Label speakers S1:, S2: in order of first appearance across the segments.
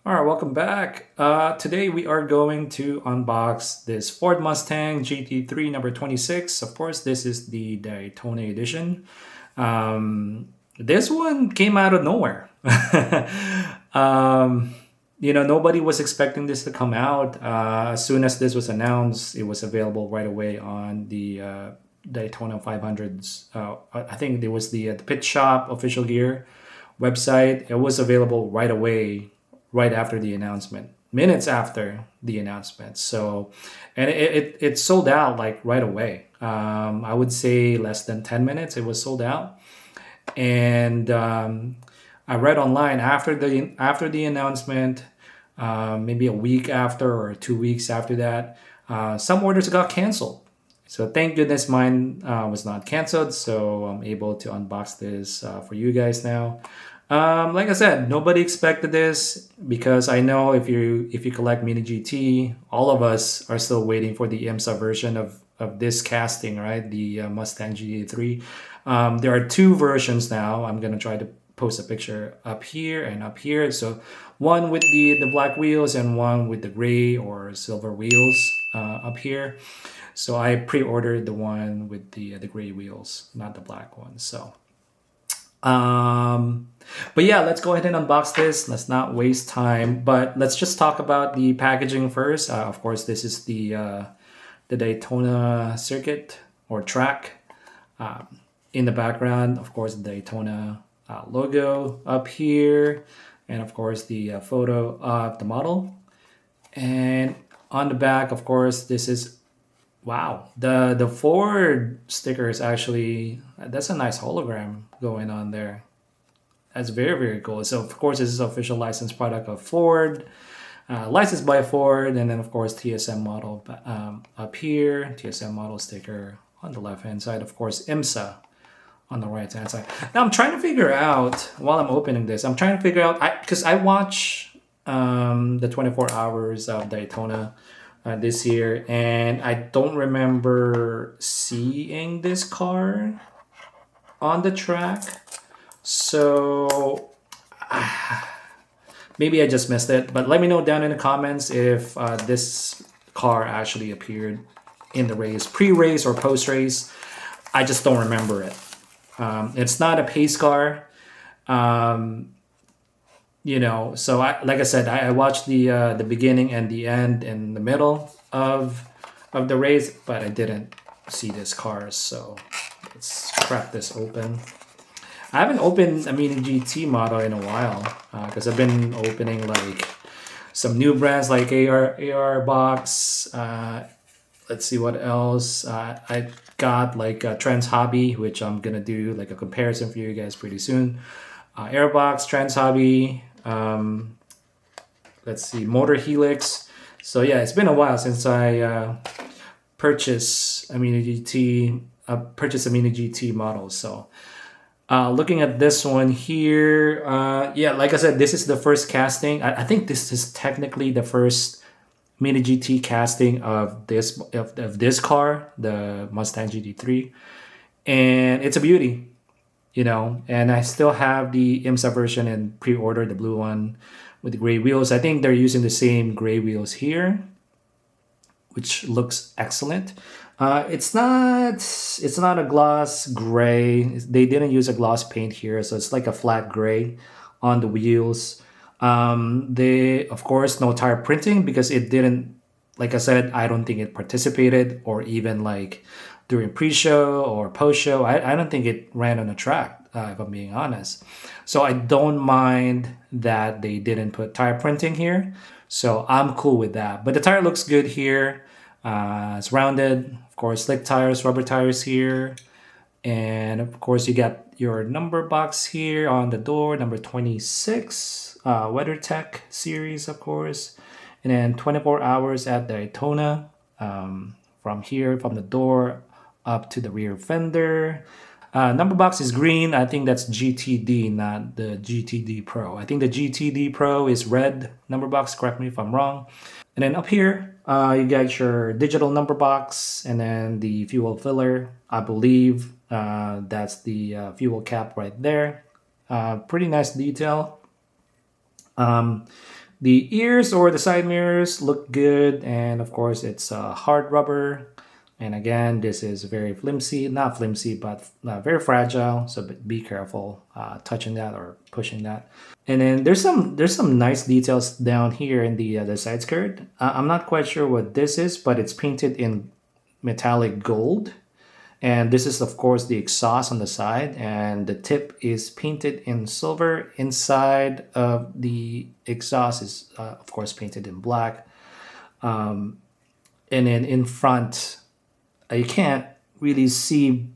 S1: All right, welcome back. Today we are going to unbox this Ford Mustang GT3 number 26. Of course, this is the Daytona edition. This one came out of nowhere. um, Nobody was expecting this to come out. As soon as this was announced, it was available right away on the Daytona 500s. I think it was the Pit Shop official gear website. It was available right away, right after the announcement, minutes after the announcement. So, and it sold out like right away. I would say less than 10 minutes, it was sold out. And I read online after the announcement, maybe a week after or 2 weeks after that, some orders got canceled. So thank goodness mine was not canceled. So I'm able to unbox this for you guys now. Like I said, nobody expected this because I know if you collect Mini GT, all of us are still waiting for the IMSA version of this casting, right? The Mustang GT3. There are two versions now. I'm gonna try to post a picture up here and up here. So one with the black wheels and one with the gray or silver wheels up here. So I pre-ordered the one with the gray wheels, not the black one. So. Um, but yeah, let's go ahead and unbox this. Let's not waste time. But let's just talk about the packaging first. Of course, this is the Daytona circuit or track. In the background, of course, the Daytona logo up here, and of course the photo of the model. And on the back, of course, this is wow. The Ford sticker is actually that's a nice hologram going on there. That's very very cool. So of course this is official licensed product of Ford, licensed by Ford, and then of course TSM model up here, TSM model sticker on the left hand side. Of course IMSA on the right hand side. Now I'm trying to figure out while I'm opening this. I'm trying to figure out because I watch the 24 hours of Daytona this year, and I don't remember seeing this car on the track. So maybe I just missed it, but let me know down in the comments if this car actually appeared in the race, pre-race or post-race. I just don't remember it. It's not a pace car. So like I said, I watched the beginning and the end and the middle of the race, but I didn't see this car. So let's crack this open. I haven't opened a Mini GT model in a while because I've been opening like some new brands like AR Box. Let's see what else. I got like Trans Hobby, which I'm gonna do like a comparison for you guys pretty soon. Airbox, Trans Hobby. Let's see, Motor Helix. So yeah, it's been a while since I purchased a Mini GT model. So looking at this one here, yeah, like I said, this is the first casting. I think this is technically the first Mini GT casting of this car, the Mustang GT3, and it's a beauty. And I still have the IMSA version and pre-order the blue one with the gray wheels. I think they're using the same gray wheels here, which looks excellent. It's not a gloss gray. They didn't use a gloss paint here, so it's like a flat gray on the wheels. They of course no tire printing because it didn't. Like I said, I don't think it participated or even like during pre-show or post-show. I don't think it ran on the track, if I'm being honest. So I don't mind that they didn't put tire printing here. So I'm cool with that. But the tire looks good here. It's rounded. Of course, slick tires, rubber tires here. And of course, you got your number box here on the door, number 26. WeatherTech series, of course. And then 24 hours at Daytona. From here, from the door up to the rear fender. Number box is green. I think that's GTD, not the GTD Pro. I think the GTD Pro is red number box. Correct me if I'm wrong. And then up here, you got your digital number box and then the fuel filler. I believe that's the fuel cap right there. Pretty nice detail. The ears or the side mirrors look good, and of course it's hard rubber. And again, this is very flimsy, not flimsy, but very fragile. So be careful touching that or pushing that. And then there's some nice details down here in the side skirt. I'm not quite sure what this is, but it's painted in metallic gold. And this is of course the exhaust on the side, and the tip is painted in silver. Inside of the exhaust is of course painted in black. And then in front, you can't really see.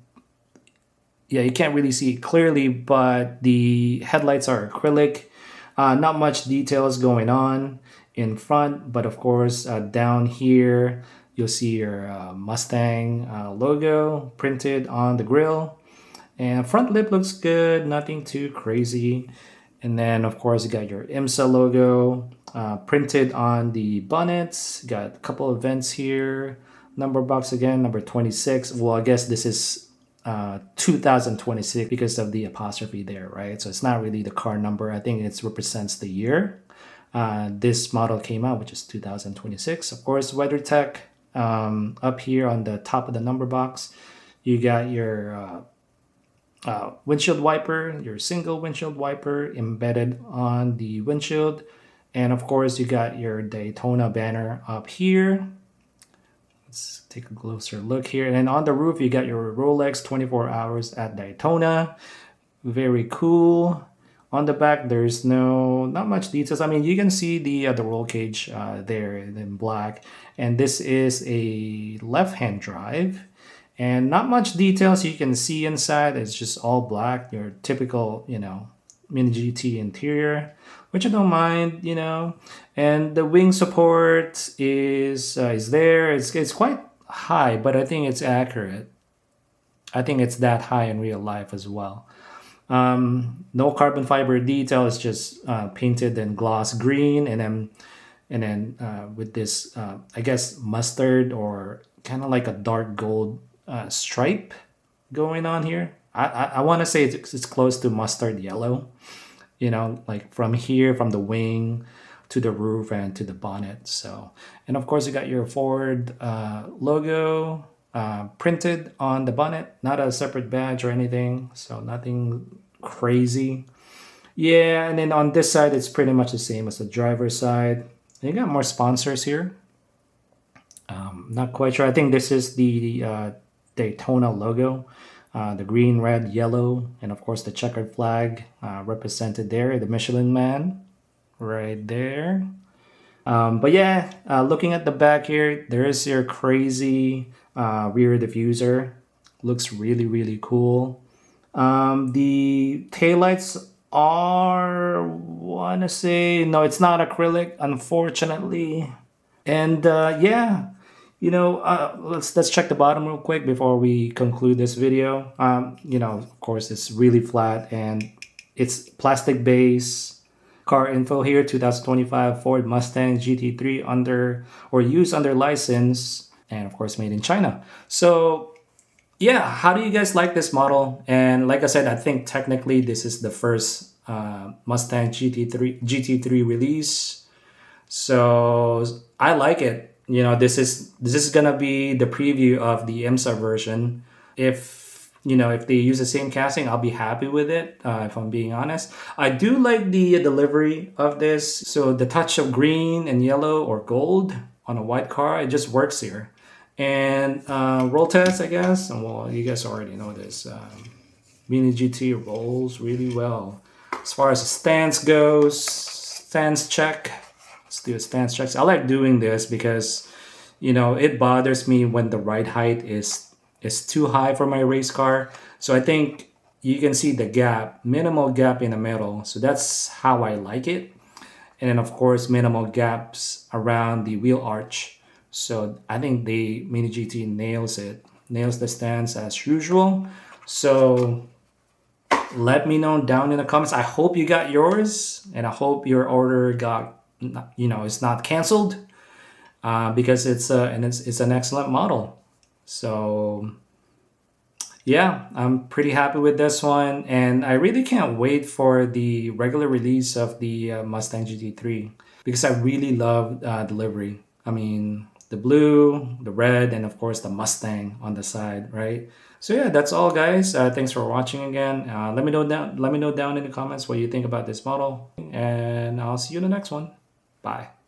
S1: Yeah, you can't really see it clearly, but the headlights are acrylic. Not much details going on in front, but of course down here you'll see your Mustang logo printed on the grille. And front lip looks good, nothing too crazy. And then of course you got your IMSA logo printed on the bonnets. Got a couple of vents here. Number box again, number 26. Well, I guess this is 2026 because of the apostrophe there, right? So it's not really the car number. I think it represents the year this model came out, which is 2026. Of course, WeatherTech up here on the top of the number box. You got your windshield wiper, your single windshield wiper embedded on the windshield. And of course, you got your Daytona banner up here. Let's take a closer look here. And then on the roof, you got your Rolex 24 hours at Daytona. Very cool. On the back, there's not much details. I mean, you can see the roll cage there in black. And this is a left-hand drive. And not much details you can see inside. It's just all black. Your typical, Mini GT interior, which I don't mind, And the wing support is there. It's quite high, but I think it's accurate. I think it's that high in real life as well. No carbon fiber detail. It's just painted in gloss green, and then with this, I guess mustard or kind of like a dark gold stripe going on here. I want to say it's close to mustard yellow, like from here, from the wing to the roof and to the bonnet. So, and of course you got your Ford logo printed on the bonnet, not a separate badge or anything. So nothing crazy. Yeah, and then on this side, it's pretty much the same as the driver's side. You got more sponsors here. Not quite sure. I think this is the Daytona logo. The green, red, yellow, and of course the checkered flag represented there, the Michelin Man right there. But yeah, looking at the back here, there is your crazy rear diffuser. Looks really, really cool. The taillights are, want to say, no, it's not acrylic, unfortunately. And yeah. Let's check the bottom real quick before we conclude this video. Of course, it's really flat and it's plastic base. Car info here, 2025 Ford Mustang GT3 used under license, and of course made in China. So yeah, how do you guys like this model? And like I said, I think technically this is the first Mustang GT3 release. So I like it. This is gonna be the preview of the IMSA version. If they use the same casting, I'll be happy with it. If I'm being honest, I do like the delivery of this. So the touch of green and yellow or gold on a white car, it just works here. And roll test, I guess. Well, you guys already know this. Mini GT rolls really well. As far as the stance goes, stance check. Let's do a stance check. I like doing this because, it bothers me when the ride height is too high for my race car. So I think you can see the gap, minimal gap in the middle. So that's how I like it. And then of course, minimal gaps around the wheel arch. So I think the Mini GT nails the stance as usual. So let me know down in the comments. I hope you got yours, and I hope your order it's not canceled because it's an excellent model. So yeah, I'm pretty happy with this one, and I really can't wait for the regular release of the Mustang GT3 because I really love delivery. I mean, the blue, the red, and of course the Mustang on the side, right? So yeah, that's all, guys. Thanks for watching again. Let me know down. Let me know down in the comments what you think about this model, and I'll see you in the next one. Bye.